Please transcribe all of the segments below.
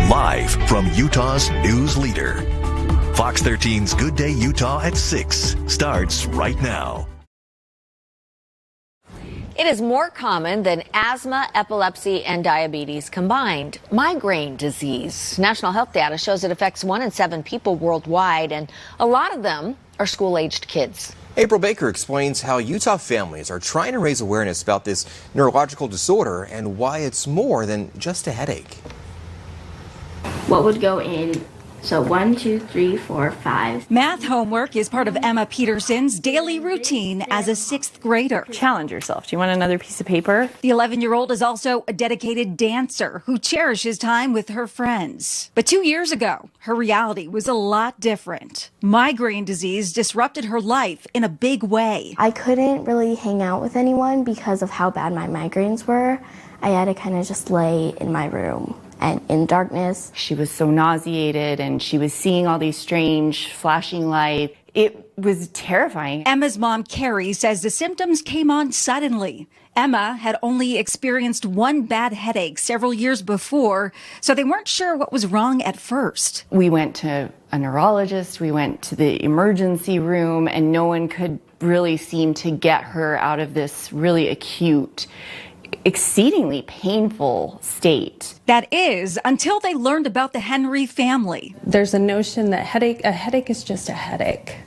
Live from Utah's news leader. Fox 13's Good Day Utah at 6 starts right now. It is more common than asthma, epilepsy, and diabetes combined. Migraine disease. National health data shows it affects 1 in 7 people worldwide, and a lot of them are school-aged kids. April Baker explains how Utah families are trying to raise awareness about this neurological disorder and why it's more than just a headache. What would go in? So 1, 2, 3, 4, 5. Math homework is part of Emma Peterson's daily routine as a 6th grader. Challenge yourself. Do you want another piece of paper? The 11-year-old is also a dedicated dancer who cherishes time with her friends. But 2 years ago, her reality was a lot different. Migraine disease disrupted her life in a big way. I couldn't really hang out with anyone because of how bad my migraines were. I had to kind of just lay in my room and in darkness. She was so nauseated and she was seeing all these strange flashing lights. It was terrifying. Emma's mom, Carrie, says the symptoms came on suddenly. Emma had only experienced one bad headache several years before, so they weren't sure what was wrong at first. We went to a neurologist, we went to the emergency room, and no one could really seem to get her out of this really acute, exceedingly painful state. That is, until they learned about the Henry family. There's a notion that a headache is just a headache,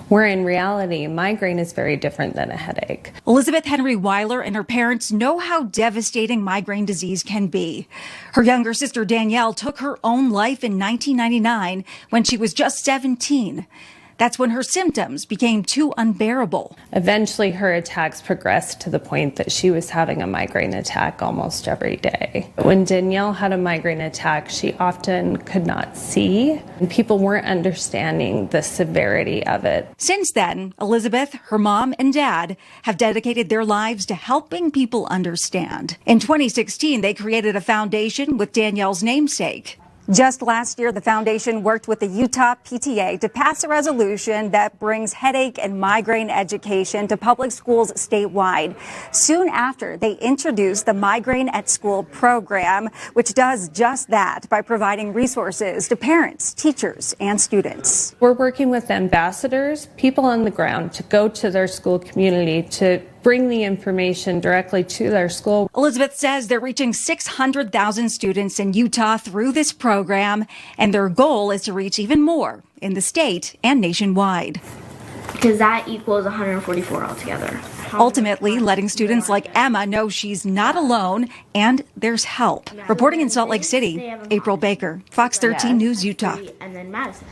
where in reality, migraine is very different than a headache. Elizabeth Henry Weiler and her parents know how devastating migraine disease can be. Her younger sister Danielle took her own life in 1999 when she was just 17. That's when her symptoms became too unbearable. Eventually, her attacks progressed to the point that she was having a migraine attack almost every day. When Danielle had a migraine attack, she often could not see, and people weren't understanding the severity of it. Since then, Elizabeth, her mom, and dad have dedicated their lives to helping people understand. In 2016, they created a foundation with Danielle's namesake. Just last year, the foundation worked with the Utah PTA to pass a resolution that brings headache and migraine education to public schools statewide. Soon after, they introduced the Migraine at School program, which does just that by providing resources to parents, teachers, and students. We're working with ambassadors, people on the ground, to go to their school community to bring the information directly to their school. Elizabeth says they're reaching 600,000 students in Utah through this program, and their goal is to reach even more in the state and nationwide. Because that equals 144 altogether. Ultimately, letting students like Emma know she's not alone and there's help. Reporting in Salt Lake City, April Baker, Fox 13 News, Utah. And then Madison.